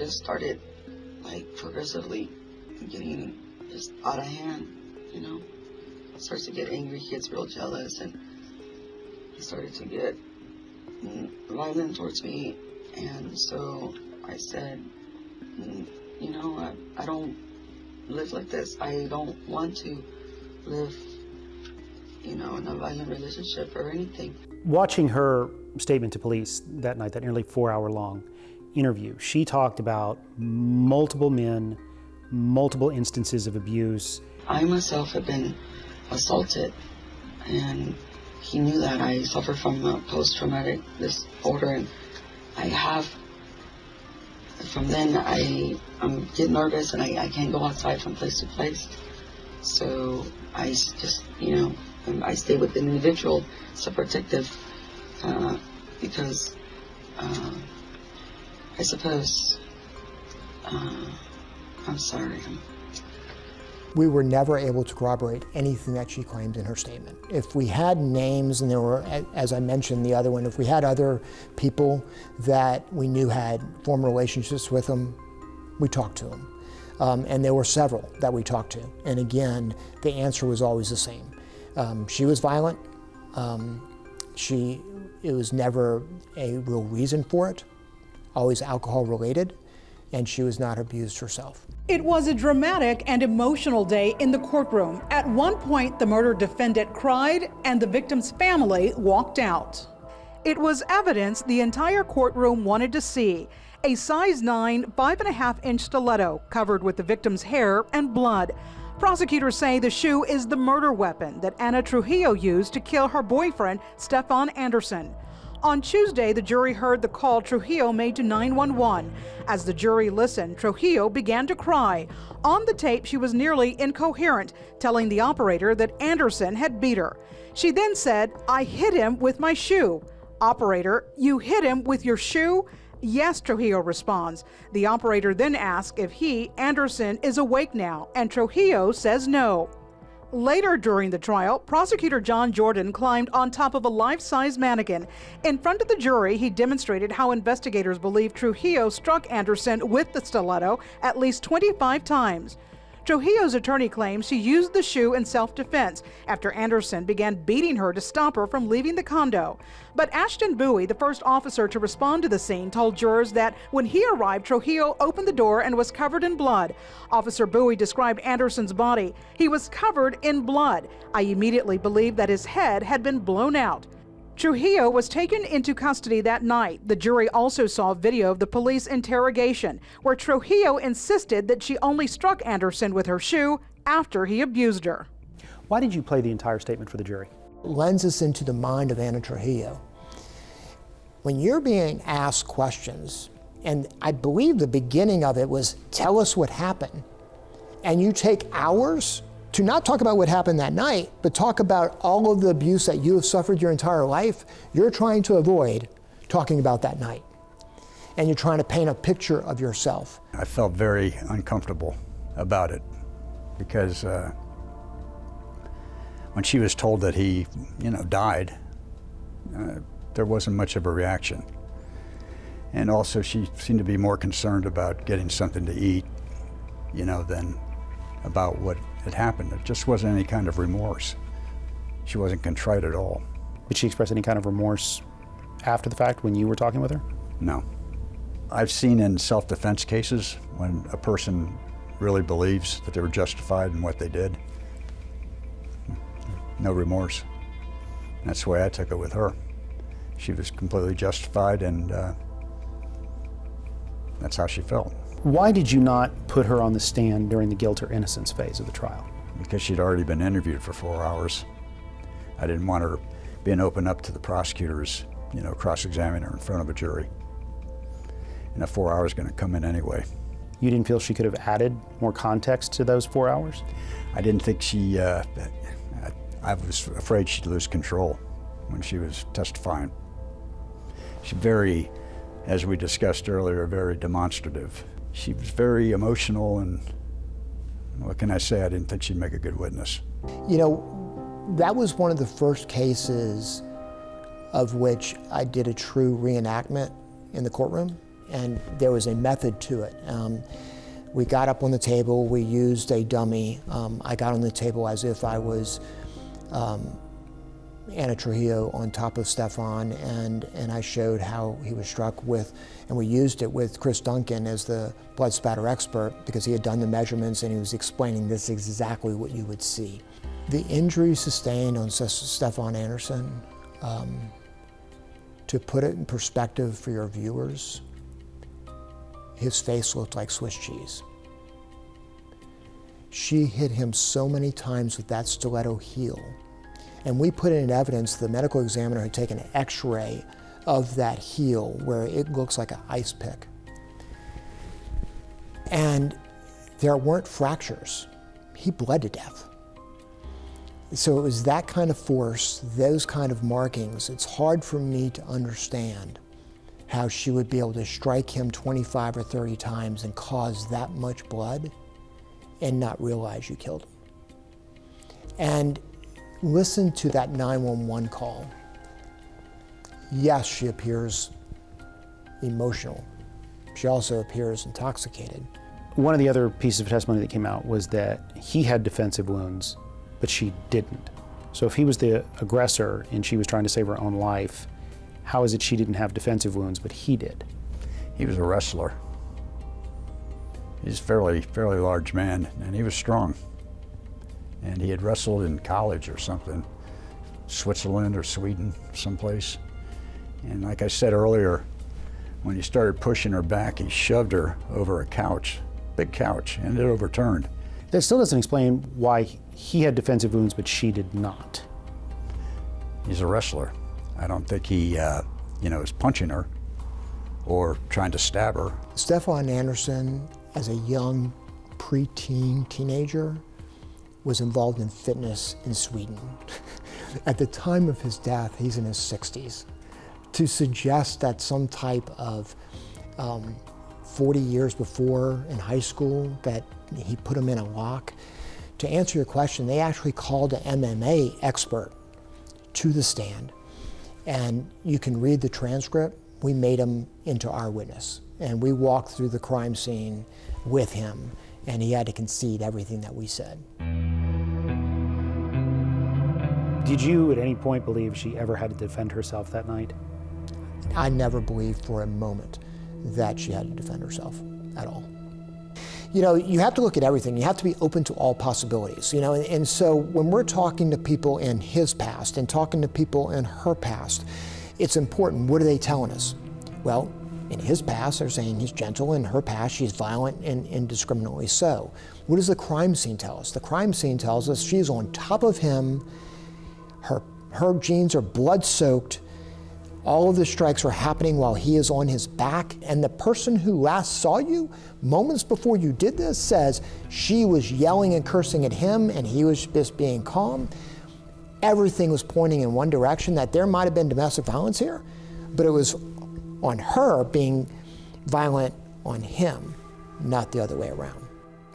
just started like progressively getting just out of hand, you know. Starts to get angry, he gets real jealous, and he started to get violent towards me. And so I said, you know, I don't live like this. I don't want to live, you know, in a violent relationship or anything. Watching her statement to police that night, that nearly 4-hour-long interview, she talked about multiple men, multiple instances of abuse. I myself have been assaulted, and he knew that I suffer from post-traumatic disorder, and I have. From then, I get nervous and I can't go outside from place to place. So I just, you know, I stay with the individual, so protective, because I suppose, I'm sorry. We were never able to corroborate anything that she claimed in her statement. If we had names, and there were, as I mentioned the other one, if we had other people that we knew had former relationships with them, we talked to them. And there were several that we talked to. And again, the answer was always the same. She was violent. It was never a real reason for it, always alcohol related, and she was not abused herself. It was a dramatic and emotional day in the courtroom. At one point, the murder defendant cried and the victim's family walked out. It was evidence the entire courtroom wanted to see: a size 9, 5.5-inch stiletto covered with the victim's hair and blood. Prosecutors say the shoe is the murder weapon that Ana Trujillo used to kill her boyfriend, Stefan Anderson. On Tuesday, the jury heard the call Trujillo made to 911. As the jury listened, Trujillo began to cry. On the tape, she was nearly incoherent, telling the operator that Anderson had beat her. She then said, "I hit him with my shoe." "Operator, you hit him with your shoe?" "Yes," Trujillo responds. The operator then asks if he, Anderson, is awake now, and Trujillo says no. Later during the trial, prosecutor John Jordan climbed on top of a life-size mannequin. In front of the jury, he demonstrated how investigators believe Trujillo struck Anderson with the stiletto at least 25 times. Trujillo's attorney claims she used the shoe in self-defense after Anderson began beating her to stop her from leaving the condo. But Ashton Bowie, the first officer to respond to the scene, told jurors that when he arrived, Trujillo opened the door and was covered in blood. Officer Bowie described Anderson's body. "He was covered in blood. I immediately believed that his head had been blown out." Trujillo was taken into custody that night. The jury also saw video of the police interrogation, where Trujillo insisted that she only struck Anderson with her shoe after he abused her. Why did you play the entire statement for the jury? Lends us into the mind of Ana Trujillo. When you're being asked questions, and I believe the beginning of it was, "Tell us what happened," and you take hours to not talk about what happened that night, but talk about all of the abuse that you have suffered your entire life, you're trying to avoid talking about that night. And you're trying to paint a picture of yourself. I felt very uncomfortable about it because when she was told that he, died, there wasn't much of a reaction. And also she seemed to be more concerned about getting something to eat, than about what had happened. It just wasn't any kind of remorse. She wasn't contrite at all. Did she express any kind of remorse after the fact when you were talking with her? No. I've seen in self-defense cases when a person really believes that they were justified in what they did, no remorse. That's the way I took it with her. She was completely justified, and that's how she felt. Why did you not put her on the stand during the guilt or innocence phase of the trial? Because she'd already been interviewed for 4 hours. I didn't want her being open up to the prosecutors, cross-examining her in front of a jury. And that 4 hours is going to come in anyway. You didn't feel she could have added more context to those 4 hours? I didn't think she, I was afraid she'd lose control when she was testifying. She's very, as we discussed earlier, very demonstrative. She was very emotional, and what can I say? I didn't think she'd make a good witness. That was one of the first cases of which I did a true reenactment in the courtroom. and there was a method to it. We got up on the table, we used a dummy. I got on the table as if I was Ana Trujillo on top of Stefan, and I showed how he was struck with, and we used it with Chris Duncan as the blood spatter expert because he had done the measurements and he was explaining this is exactly what you would see. The injury sustained on Stefan Anderson, to put it in perspective for your viewers, his face looked like Swiss cheese. She hit him so many times with that stiletto heel. And we put in evidence the medical examiner had taken an x-ray of that heel where it looks like an ice pick. And there weren't fractures. He bled to death. So it was that kind of force, those kind of markings. It's hard for me to understand how she would be able to strike him 25 or 30 times and cause that much blood and not realize you killed him. And listen to that 911 call. Yes, she appears emotional. She also appears intoxicated. One of the other pieces of testimony that came out was that he had defensive wounds, but she didn't. So if he was the aggressor and she was trying to save her own life, how is it she didn't have defensive wounds, but he did? He was a wrestler. He's a fairly large man, and he was strong. And he had wrestled in college or something, Switzerland or Sweden, someplace. And like I said earlier, when he started pushing her back, he shoved her over a couch, big couch, and it overturned. That still doesn't explain why he had defensive wounds, but she did not. He's a wrestler. I don't think he, is punching her or trying to stab her. Stefan Anderson, as a young preteen teenager, was involved in fitness in Sweden. At the time of his death, he's in his 60s. To suggest that some type of 40 years before in high school that he put him in a lock, to answer your question, they actually called an MMA expert to the stand. And you can read the transcript. We made him into our witness. And we walked through the crime scene with him, and he had to concede everything that we said. Did you at any point believe she ever had to defend herself that night? I never believed for a moment that she had to defend herself at all. You know, you have to look at everything. You have to be open to all possibilities, you know, and so when we're talking to people in his past and talking to people in her past, it's important. What are they telling us? Well, in his past, they're saying he's gentle. In her past, she's violent and indiscriminately so. What does the crime scene tell us? The crime scene tells us she's on top of him. Her jeans are blood-soaked. All of the strikes are happening while he is on his back. And the person who last saw you moments before you did this says she was yelling and cursing at him and he was just being calm. Everything was pointing in one direction, that there might have been domestic violence here, but it was on her being violent on him, not the other way around.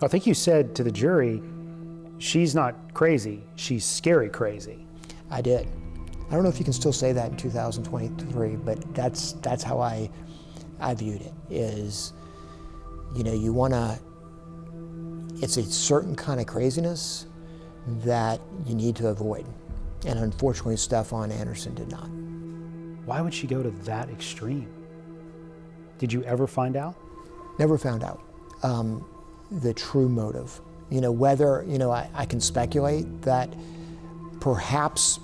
I think you said to the jury, she's not crazy, she's scary crazy. I did. I don't know if you can still say that in 2023, but that's how I viewed it, is, you know, you wanna, it's a certain kind of craziness that you need to avoid. And unfortunately, Stefan Anderson did not. Why would she go to that extreme? Did you ever find out? Never found out the true motive. You know, whether, you know, I can speculate that perhaps,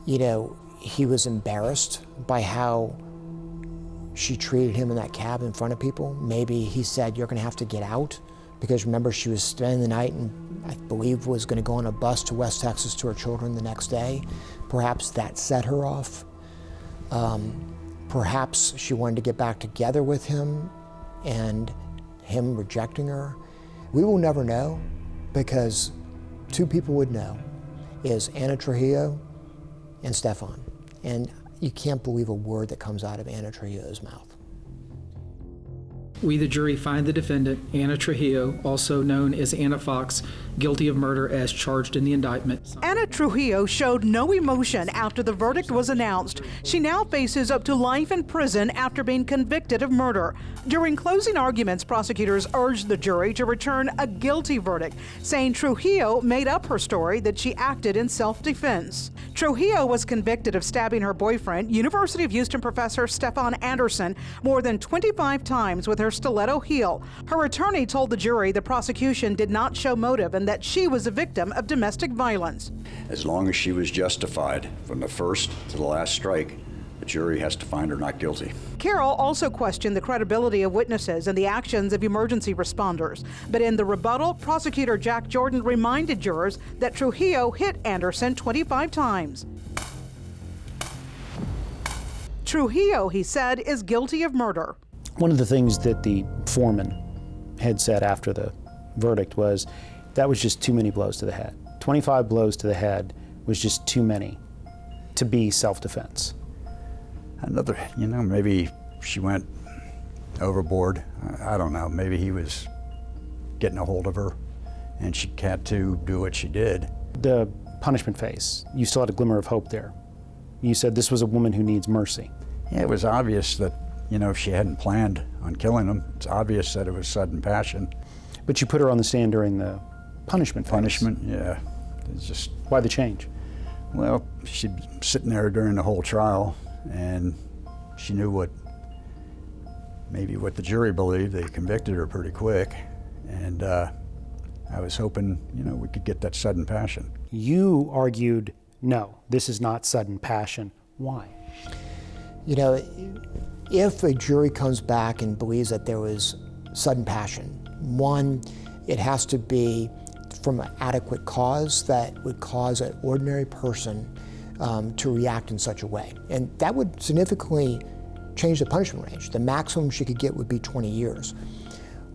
you know, he was embarrassed by how she treated him in that cab in front of people. Maybe he said, you're gonna have to get out, because remember, she was spending the night and I believe was gonna go on a bus to West Texas to her children the next day. Perhaps that set her off. Perhaps she wanted to get back together with him and him rejecting her. We will never know, because two people would know, is Ana Trujillo and Stefan. And you can't believe a word that comes out of Ana Trujillo's mouth. We, the jury, find the defendant, Ana Trujillo, also known as Anna Fox, guilty of murder as charged in the indictment. Ana Trujillo showed no emotion after the verdict was announced. She now faces up to life in prison after being convicted of murder. During closing arguments, prosecutors urged the jury to return a guilty verdict, saying Trujillo made up her story that she acted in self-defense. Trujillo was convicted of stabbing her boyfriend, University of Houston professor Stefan Anderson, more than 25 times with her stiletto heel. Her attorney told the jury the prosecution did not show motive and that she was a victim of domestic violence. As long as she was justified from the first to the last strike, the jury has to find her not guilty. Carroll also questioned the credibility of witnesses and the actions of emergency responders. But in the rebuttal, prosecutor Jack Jordan reminded jurors that Trujillo hit Anderson 25 times. Trujillo, he said, is guilty of murder. One of the things that the foreman had said after the verdict was that was just too many blows to the head. 25 blows to the head was just too many to be self-defense. Another, maybe she went overboard. I don't know. Maybe he was getting a hold of her and she had to do what she did. The punishment phase, you still had a glimmer of hope there. You said this was a woman who needs mercy. Yeah, it was obvious that, if she hadn't planned on killing him, it's obvious that it was sudden passion. But you put her on the stand during the punishment phase. Punishment, yeah. It's just... Why the change? Well, she'd been sitting there during the whole trial, and she knew what the jury believed. They convicted her pretty quick, and I was hoping, we could get that sudden passion. You argued, no, this is not sudden passion. Why? If a jury comes back and believes that there was sudden passion, one, it has to be from an adequate cause that would cause an ordinary person to react in such a way. And that would significantly change the punishment range. The maximum she could get would be 20 years.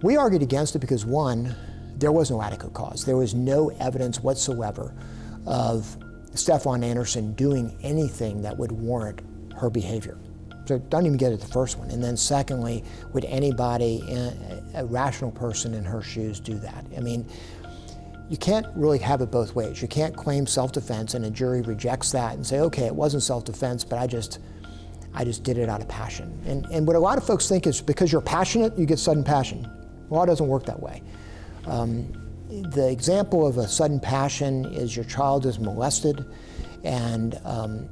We argued against it because, one, there was no adequate cause. There was no evidence whatsoever of Stefan Anderson doing anything that would warrant her behavior. So don't even get at the first one. And then secondly, would anybody, a rational person in her shoes, do that? I mean, you can't really have it both ways. You can't claim self-defense and a jury rejects that and say, okay, it wasn't self-defense, but I just did it out of passion. And what a lot of folks think is because you're passionate, you get sudden passion. Well, it doesn't work that way. The example of a sudden passion is your child is molested and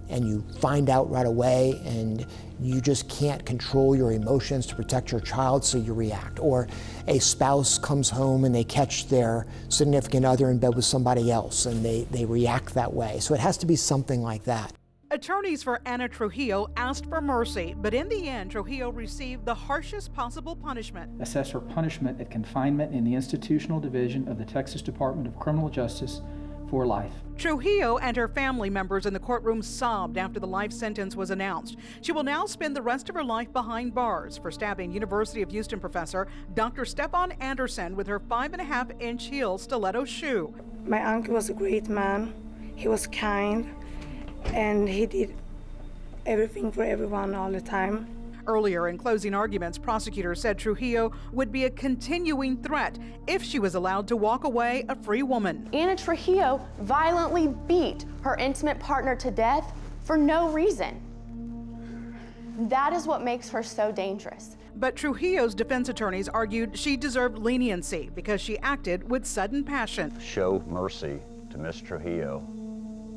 you find out right away and you just can't control your emotions to protect your child, so you react. Or a spouse comes home and they catch their significant other in bed with somebody else and they react that way. So it has to be something like that. Attorneys for Ana Trujillo asked for mercy, but in the end, Trujillo received the harshest possible punishment. Assess her punishment at confinement in the institutional division of the Texas Department of Criminal Justice for life. Trujillo and her family members in the courtroom sobbed after the life sentence was announced. She will now spend the rest of her life behind bars for stabbing University of Houston professor Dr. Stefan Anderson with her 5.5-inch heel stiletto shoe. My uncle was a great man. He was kind, and he did everything for everyone all the time. Earlier in closing arguments, prosecutors said Trujillo would be a continuing threat if she was allowed to walk away a free woman. Ana Trujillo violently beat her intimate partner to death for no reason. That is what makes her so dangerous. But Trujillo's defense attorneys argued she deserved leniency because she acted with sudden passion. Show mercy to Miss Trujillo,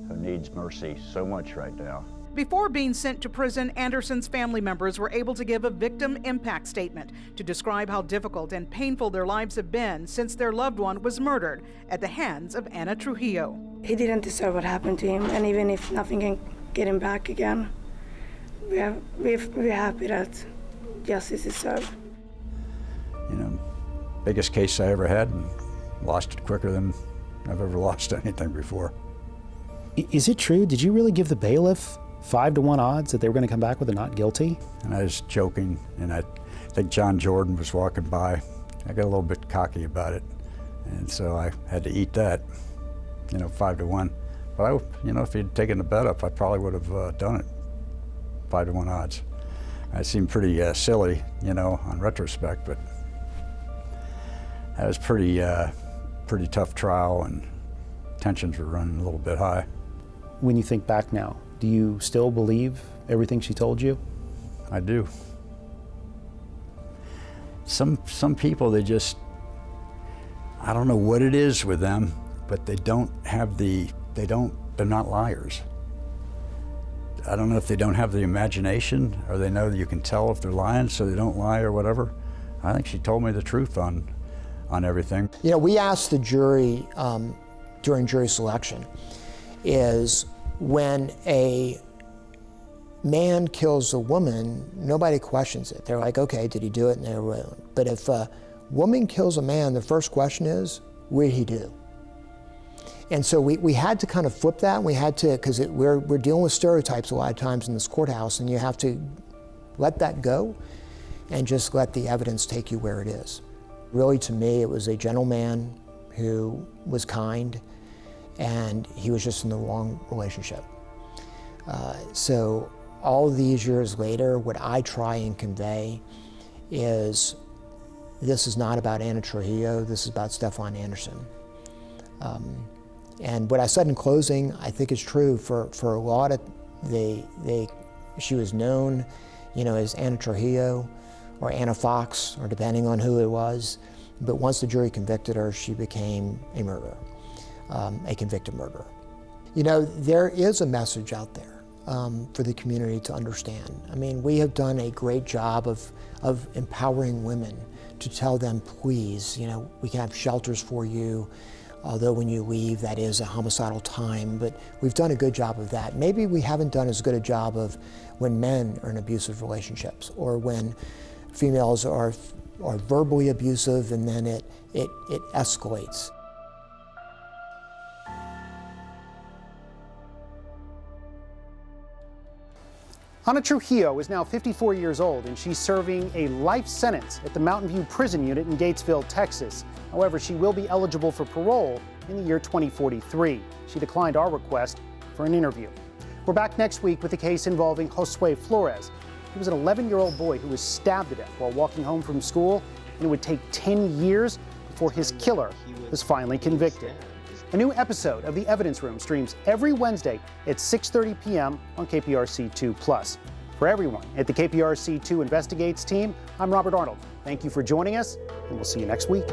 who needs mercy so much right now. Before being sent to prison, Anderson's family members were able to give a victim impact statement to describe how difficult and painful their lives have been since their loved one was murdered at the hands of Ana Trujillo. He didn't deserve what happened to him, and even if nothing can get him back again, we're happy that justice is served. Biggest case I ever had, and lost it quicker than I've ever lost anything before. Is it true? Did you really give the bailiff 5-to-1 odds that they were going to come back with a not guilty? And I was joking, and I think John Jordan was walking by. I got a little bit cocky about it, and so I had to eat that, 5-to-1. But if he'd taken the bet up, I probably would have done it, 5-to-1 odds. I seemed pretty silly, on retrospect, but I was pretty pretty tough trial, and tensions were running a little bit high. When you think back now, do you still believe everything she told you? I do. Some people, they just, I don't know what it is with them, but they're not liars. I don't know if they don't have the imagination, or they know that you can tell if they're lying, so they don't lie or whatever. I think she told me the truth on everything. You know, we asked the jury during jury selection, is when a man kills a woman, nobody questions it. They're like, okay, did he do it? And they're right. But if a woman kills a man, the first question is, what did he do? And so we had to kind of flip that, and we had to, because we're dealing with stereotypes a lot of times in this courthouse, and you have to let that go and just let the evidence take you where it is. Really, to me, it was a gentleman who was kind, and he was just in the wrong relationship. So all these years later, what I try and convey is this is not about Anna Trujillo, this is about Stefan Anderson. And what I said in closing, I think is true for a lot of, she was known, you know, as Anna Trujillo or Anna Fox, or depending on who it was. But once the jury convicted her, she became a murderer, a convicted murderer. You know, there is a message out there for the community to understand. I mean, we have done a great job of empowering women to tell them, please, you know, we can have shelters for you, although when you leave, that is a homicidal time, but we've done a good job of that. Maybe we haven't done as good a job of when men are in abusive relationships, or when females are verbally abusive, and then it escalates. Ana Trujillo is now 54 years old, and she's serving a life sentence at the Mountain View Prison Unit in Gatesville, Texas. However, she will be eligible for parole in the year 2043. She declined our request for an interview. We're back next week with a case involving Josue Flores. He was an 11-year-old boy who was stabbed to death while walking home from school, and it would take 10 years before his killer was finally convicted. A new episode of The Evidence Room streams every Wednesday at 6:30 p.m. on KPRC2+. For everyone at the KPRC2 Investigates team, I'm Robert Arnold. Thank you for joining us, and we'll see you next week.